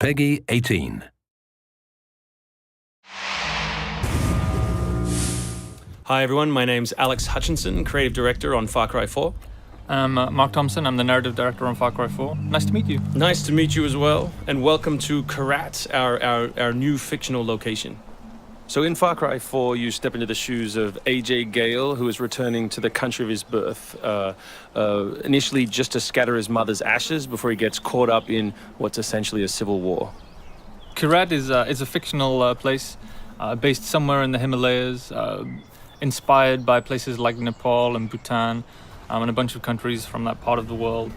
Peggy 18. Hi everyone, my name's Alex Hutchinson, Creative Director on Far Cry 4. I'm Mark Thompson, I'm the Narrative Director on Far Cry 4. Nice to meet you. Nice to meet you as well, and welcome to Karat, our new fictional location. So in Far Cry 4, you step into the shoes of AJ Gale, who is returning to the country of his birth, initially just to scatter his mother's ashes before he gets caught up in what's essentially a civil war. Karat is a fictional place based somewhere in the Himalayas, inspired by places like Nepal and Bhutan, and a bunch of countries from that part of the world.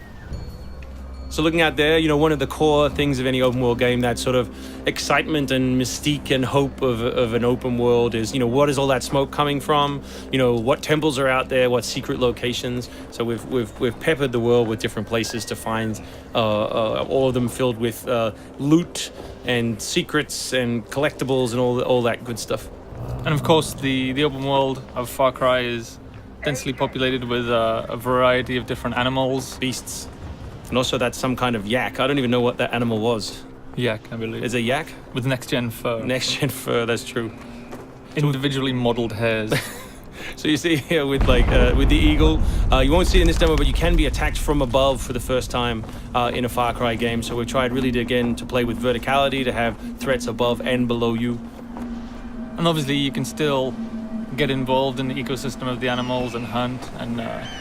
So looking out there, you know, one of the core things of any open world game, that sort of excitement and mystique and hope of an open world is, you know, what is all that smoke coming from? You know, what temples are out there? What secret locations? So we've peppered the world with different places to find, all of them filled with loot and secrets and collectibles and all that good stuff. And of course, the open world of Far Cry is densely populated with a variety of different animals, Beasts. And also that's some kind of yak. I don't even know what that animal was. yak, I believe. Is it a yak? With next-gen fur. Next-gen fur, that's true. Individually modeled hairs. So you see here with with the eagle, you won't see it in this demo, but you can be attacked from above for the first time in a Far Cry game. So we've tried really to play with verticality, to have threats above and below you. And obviously you can still get involved in the ecosystem of the animals and hunt. And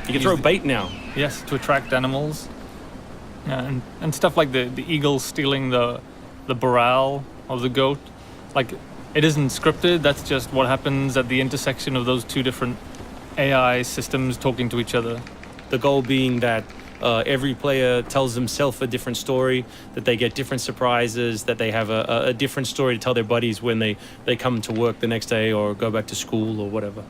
You can throw bait now. Yes, to attract animals. Yeah, and stuff like the eagle stealing the morale of the goat. Like, it isn't scripted, that's just what happens at the intersection of those two different AI systems talking to each other. The goal being that every player tells themselves a different story, that they get different surprises, that they have a different story to tell their buddies when they come to work the next day or go back to school or whatever.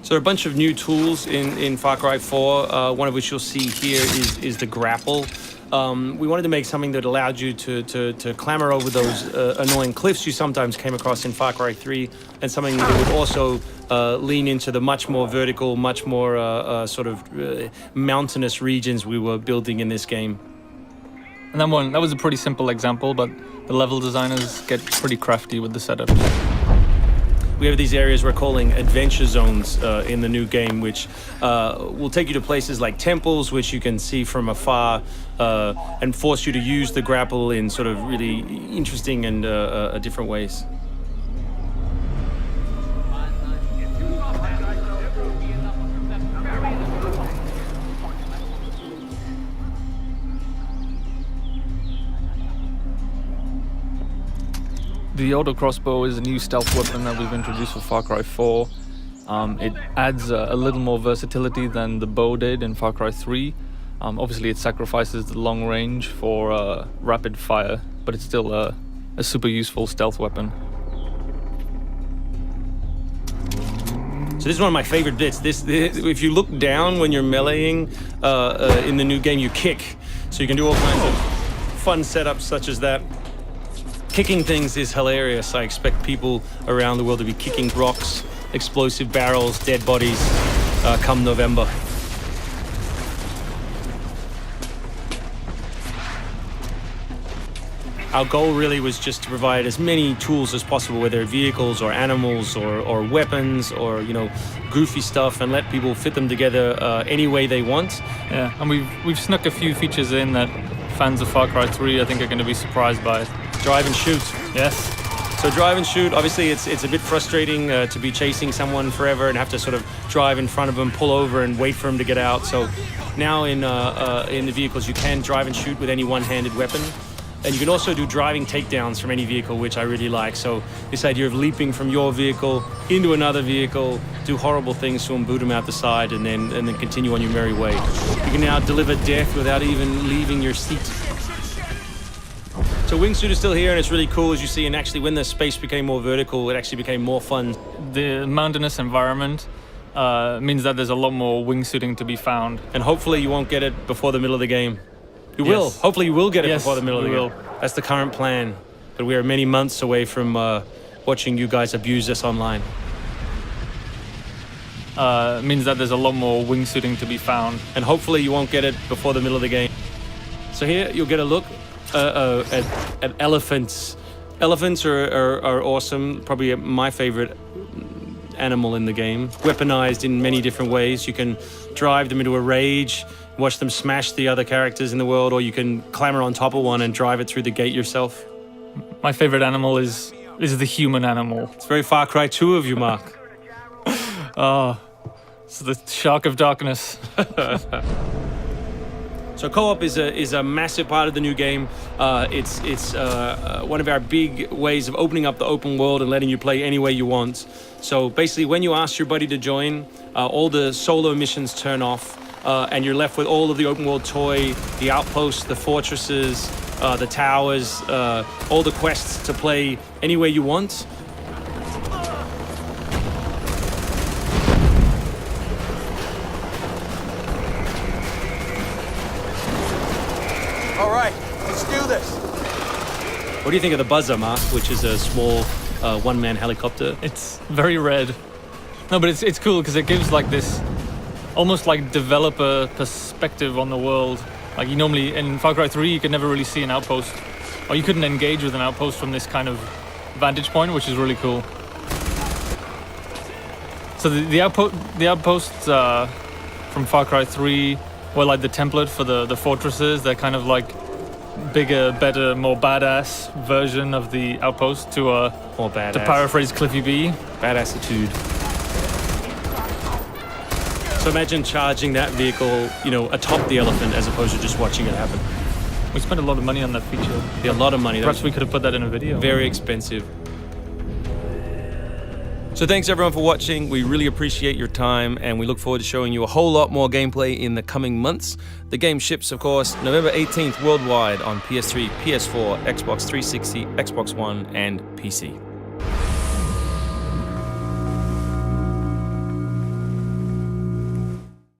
So there are a bunch of new tools in Far Cry 4, one of which you'll see here is the grapple. We wanted to make something that allowed you to clamber over those annoying cliffs you sometimes came across in Far Cry 3, and something that would also lean into the much more vertical, much more sort of mountainous regions we were building in this game. And that was a pretty simple example, but the level designers get pretty crafty with the setup. We have these areas we're calling adventure zones in the new game, which will take you to places like temples, which you can see from afar, and force you to use the grapple in sort of really interesting and different ways. The auto crossbow is a new stealth weapon that we've introduced for Far Cry 4. It adds a little more versatility than the bow did in Far Cry 3. Obviously it sacrifices the long range for rapid fire, but it's still a super useful stealth weapon. So this is one of my favorite bits. This if you look down when you're meleeing in the new game, you kick. So you can do all kinds of fun setups such as that. Kicking things is hilarious. I expect people around the world to be kicking rocks, explosive barrels, dead bodies, come November. Our goal really was just to provide as many tools as possible, whether vehicles or animals or weapons or, you know, goofy stuff, and let people fit them together any way they want. Yeah, and we've snuck a few features in that fans of Far Cry 3 I think are going to be surprised by. Drive and shoot. Yes. So drive and shoot, obviously it's a bit frustrating to be chasing someone forever and have to sort of drive in front of them, pull over and wait for them to get out. So now in the vehicles you can drive and shoot with any one-handed weapon. And you can also do driving takedowns from any vehicle, which I really like. So this idea of leaping from your vehicle into another vehicle, do horrible things to them, boot them out the side, and then continue on your merry way. You can now deliver death without even leaving your seat. So wingsuit is still here, and it's really cool, as you see, and actually when the space became more vertical, it actually became more fun. The mountainous environment means that there's a lot more wingsuiting to be found. And hopefully you won't get it before the middle of the game. You will. Hopefully you will get it before the middle of the game. That's the current plan. But we are many months away from watching you guys abuse us online. Means that there's a lot more wingsuiting to be found. And hopefully you won't get it before the middle of the game. So here you'll get a look at elephants. Elephants are awesome. Probably my favorite animal in the game. Weaponized in many different ways. You can drive them into a rage, watch them smash the other characters in the world, or you can clamber on top of one and drive it through the gate yourself. My favorite animal is the human animal. It's very Far Cry 2 of you, Mark. Oh, it's the shark of darkness. So co-op is a massive part of the new game. It's one of our big ways of opening up the open world and letting you play any way you want. So basically, when you ask your buddy to join, all the solo missions turn off, and you're left with all of the open world toy, the outposts, the fortresses, the towers, all the quests to play any way you want. All right, let's do this. What do you think of the Buzzer, Mark, which is a small one-man helicopter? It's very red. No, but it's cool because it gives like this almost like developer perspective on the world. Like you normally in Far Cry 3 you could never really see an outpost, or you couldn't engage with an outpost from this kind of vantage point, which is really cool. So the outposts from Far Cry 3 were like the template for the fortresses. They're kind of like bigger, better, more badass version of the outpost to More badass. to paraphrase Cliffy B. Badassitude. So imagine charging that vehicle, atop the elephant as opposed to just watching it happen. We spent a lot of money on that feature. Yeah, a lot of money. Perhaps we could have put that in a video. Very expensive. So thanks everyone for watching. We really appreciate your time, and we look forward to showing you a whole lot more gameplay in the coming months. The game ships, of course, November 18th worldwide on PS3, PS4, Xbox 360, Xbox One, and PC.